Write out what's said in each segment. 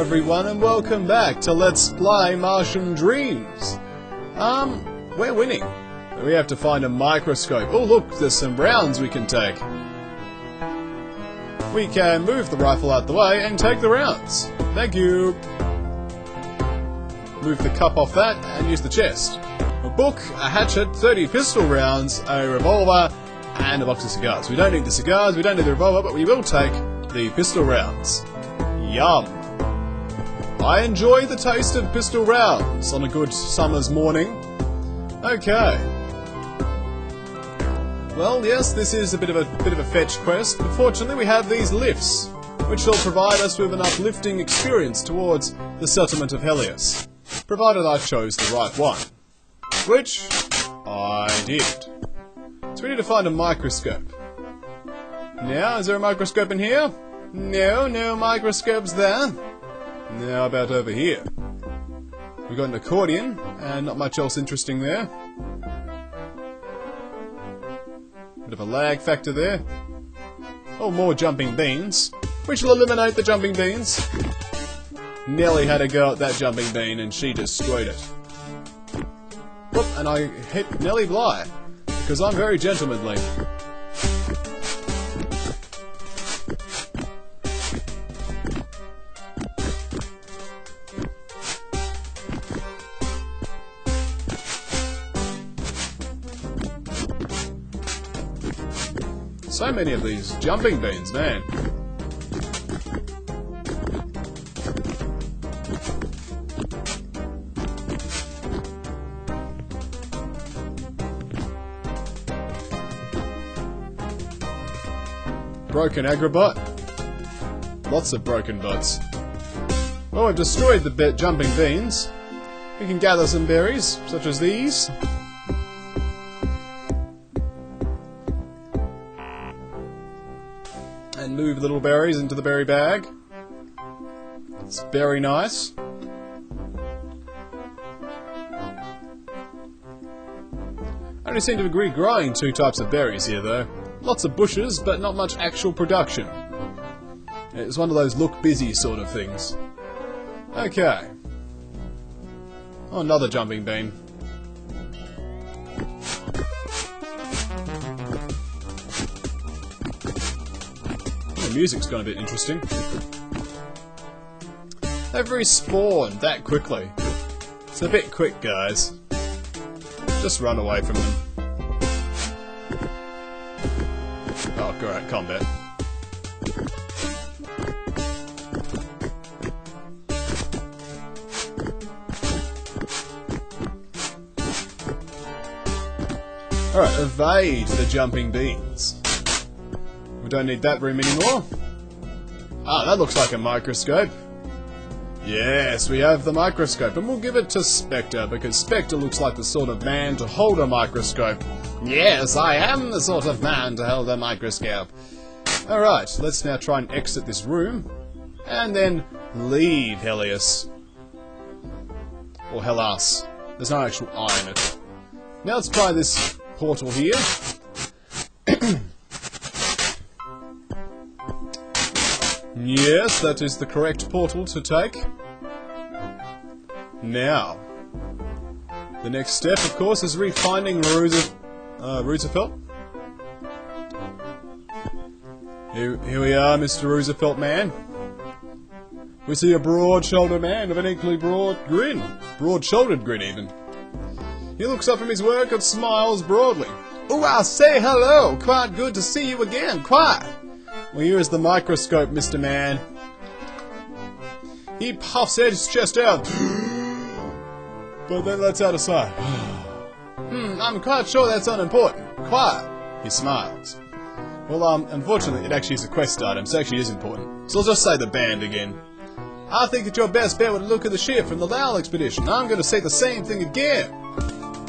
everyone, and welcome back to Let's Play Martian Dreams. We're winning. We have to find a microscope. Oh look, there's some rounds we can take. We can move the rifle out the way and take the rounds. Thank you. Move the cup off that and use the chest. A book, a hatchet, 30 pistol rounds, a revolver, and a box of cigars. We don't need the cigars, we don't need the revolver, but we will take the pistol rounds. Yum. I enjoy the taste of pistol rounds on a good summer's morning. Okay. Well, yes, this is a bit of a fetch quest, but fortunately we have these lifts, which will provide us with an uplifting experience towards the settlement of Helios, provided I chose the right one. Which I did. So we need to find a microscope. Now, is there a microscope in here? No, no microscopes there. Now about over here. We've got an accordion, and not much else interesting there. Bit of a lag factor there. Oh, more jumping beans, which will eliminate the jumping beans. Nelly had a go at that jumping bean, and she destroyed it. Whoop, and I hit Nelly Bly, because I'm very gentlemanly. So many of these jumping beans, man. Broken agrobot. Lots of broken bots. Well, we've destroyed the jumping beans. We can gather some berries, such as these. And move the little berries into the berry bag. It's very nice. I only seem to agree growing two types of berries here though. Lots of bushes, but not much actual production. It's one of those look busy sort of things. Okay. Oh, another jumping bean. The music's gone a bit interesting. They've respawned that quickly. It's a bit quick, guys. Just run away from them. Oh, great, combat. Alright, evade the jumping beans. We don't need that room anymore. Ah, that looks like a microscope. Yes, we have the microscope, and we'll give it to Spectre, because Spectre looks like the sort of man to hold a microscope. Yes, I am the sort of man to hold a microscope. Alright, let's now try and exit this room, and then leave Helios. Or Hellas. There's no actual I in it. Now let's try this portal here. Yes, that is the correct portal to take. Now, the next step, of course, is refinding Roosevelt. Here we are, Mr. Roosevelt man. We see a broad-shouldered man with an equally broad grin. Broad-shouldered grin, even. He looks up from his work and smiles broadly. Oh, I'll say hello! Quite good to see you again, quite! Well, here is the microscope, Mr. Man. He puffs his chest out, but then lets out a sigh. I'm quite sure that's unimportant. Quiet. He smiles. Well, unfortunately, it actually is a quest item, so it actually is important. So I'll just say the band again. I think that your best bet would look at the ship from the Lowell expedition. I'm going to say the same thing again.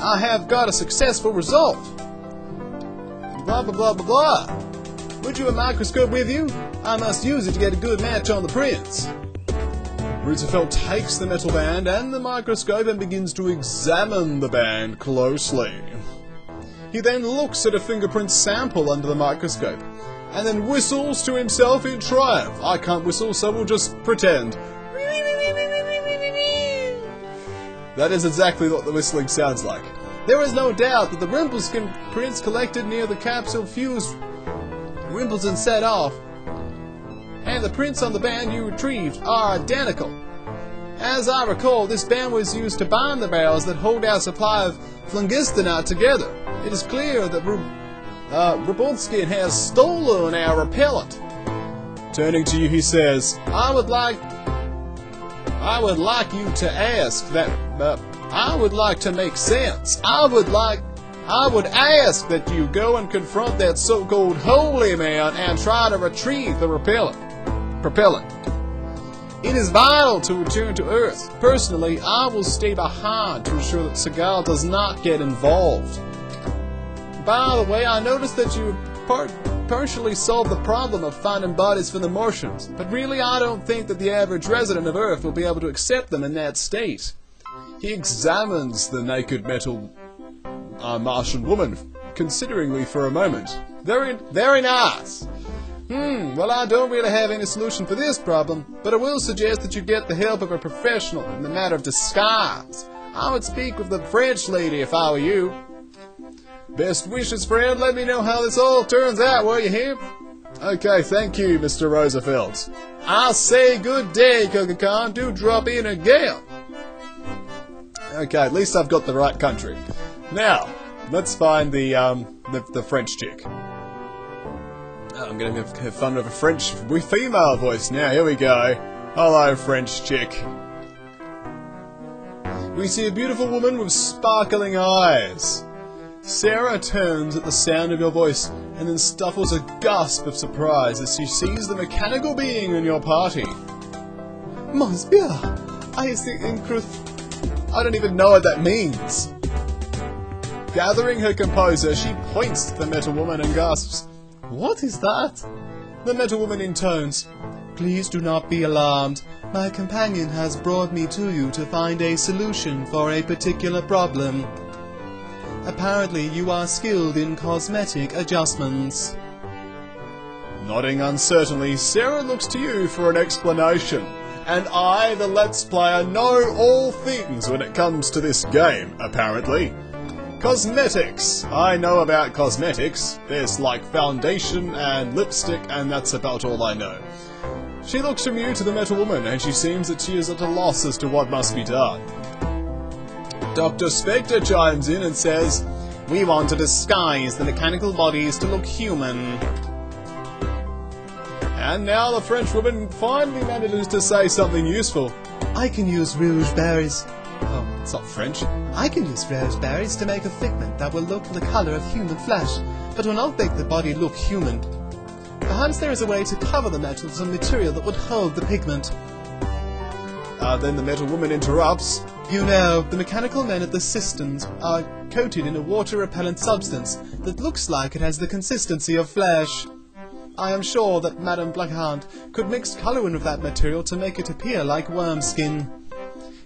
I have got a successful result. Blah, blah, blah, blah, blah. Would you have a microscope with you? I must use it to get a good match on the prints. Roosevelt takes the metal band and the microscope and begins to examine the band closely. He then looks at a fingerprint sample under the microscope, and then whistles to himself in triumph. I can't whistle, so we'll just pretend. That is exactly what the whistling sounds like. There is no doubt that the Rumpelstiltskin prints collected near the capsule fused Rumpelstiltskin set off, and the prints on the band you retrieved are identical. As I recall, this band was used to bind the barrels that hold our supply of phlogistonite together. It is clear that Rumpelstiltskin has stolen our repellent. Turning to you, he says, I would like you to ask that. I would like to make sense. I would ask that you go and confront that so-called holy man and try to retrieve the propellant. It is vital to return to Earth. Personally, I will stay behind to ensure that Seagal does not get involved. By the way, I noticed that you partially solved the problem of finding bodies for the Martians, but really I don't think that the average resident of Earth will be able to accept them in that state. He examines the naked metal Martian woman consideringly for a moment. Very nice. Well, I don't really have any solution for this problem, but I will suggest that you get the help of a professional in the matter of disguise. I would speak with the French lady if I were you. Best wishes, friend. Let me know how this all turns out, will you hear? Okay, thank you, Mr. Roosevelt. I say good day, Koga-Khan. Do drop in again. Okay, at least I've got the right country. Now, let's find the French chick. I'm gonna have fun with a French female voice now. Here we go. Hello, French chick. We see a beautiful woman with sparkling eyes. Sarah turns at the sound of your voice and then stifles a gasp of surprise as she sees the mechanical being in your party. Monsieur, I don't even know what that means. Gathering her composure, she points to the metal woman and gasps, What is that? The metal woman intones, Please do not be alarmed. My companion has brought me to you to find a solution for a particular problem. Apparently you are skilled in cosmetic adjustments. Nodding uncertainly, Sarah looks to you for an explanation. And I, the Let's Player, know all things when it comes to this game, apparently. Cosmetics. I know about cosmetics. There's like foundation and lipstick, and that's about all I know. She looks from you to the metal woman, and she seems that she is at a loss as to what must be done. Dr. Spectre chimes in and says, We want to disguise the mechanical bodies to look human. And now the French woman finally manages to say something useful. I can use rouge berries. Oh, it's not French. I can use rouge berries to make a pigment that will look the colour of human flesh, but will not make the body look human. Perhaps there is a way to cover the metal with some material that would hold the pigment. Then the metal woman interrupts. You know, the mechanical men at the cisterns are coated in a water-repellent substance that looks like it has the consistency of flesh. I am sure that Madame Blackhand could mix colour in with that material to make it appear like worm skin.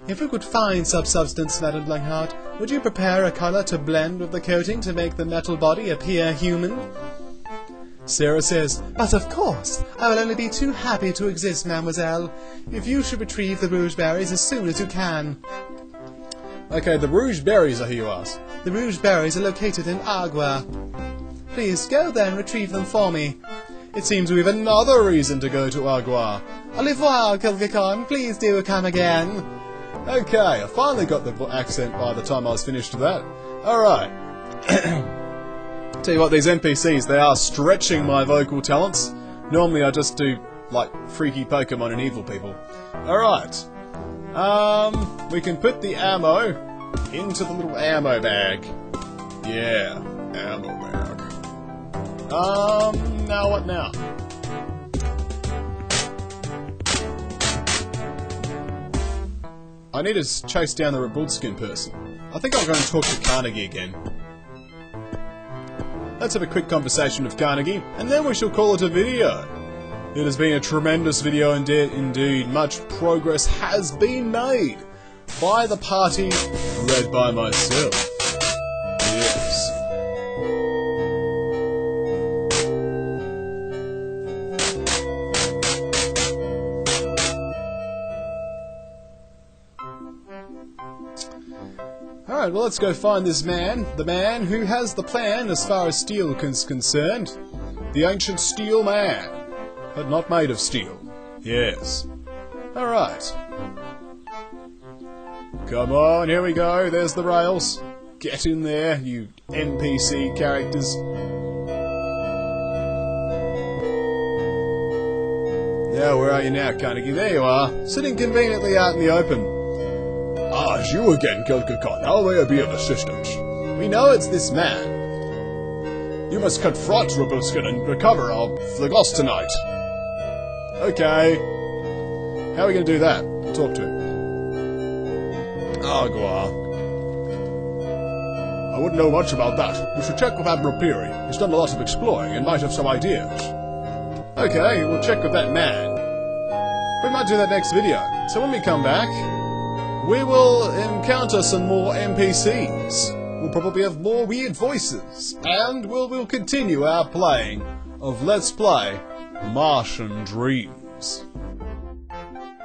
If we could find such substance, Madame Blackhand, would you prepare a colour to blend with the coating to make the metal body appear human? Sarah says, But of course, I will only be too happy to exist, mademoiselle, if you should retrieve the rouge berries as soon as you can. Okay, the rouge berries are here, you ask. The rouge berries are located in Agua. Please, go there and retrieve them for me. It seems we have another reason to go to Agua. Au revoir, Koga-Khan. Please do come again. Okay, I finally got the accent by the time I was finished with that. Alright. Tell you what, these NPCs, they are stretching my vocal talents. Normally I just do, like, freaky Pokemon and evil people. Alright. We can put the ammo into the little ammo bag. Yeah, ammo bag. Now what now? I need to chase down the Rumpelstiltskin person. I think I'll go and talk to Carnegie again. Let's have a quick conversation with Carnegie, and then we shall call it a video. It has been a tremendous video indeed. Much progress has been made by the party led by myself. Yes. Alright, well let's go find this man. The man who has the plan as far as steel is concerned. The ancient steel man. But not made of steel. Yes. Alright. Come on, here we go. There's the rails. Get in there, you NPC characters. Now, where are you now, Carnegie? There you are, sitting conveniently out in the open. Ah, it's you again, Kilkacon. How may I be of assistance? We know it's this man. You must confront Rumpelstiltskin and recover our Phlegos tonight. Okay. How are we going to do that? Talk to him. Agua. I wouldn't know much about that. You should check with Admiral Peary. He's done a lot of exploring and might have some ideas. Okay, we'll check with that man. We might do that next video. So when we come back, we will encounter some more NPCs. We'll probably have more weird voices. And we'll continue our playing of Let's Play Martian Dreams.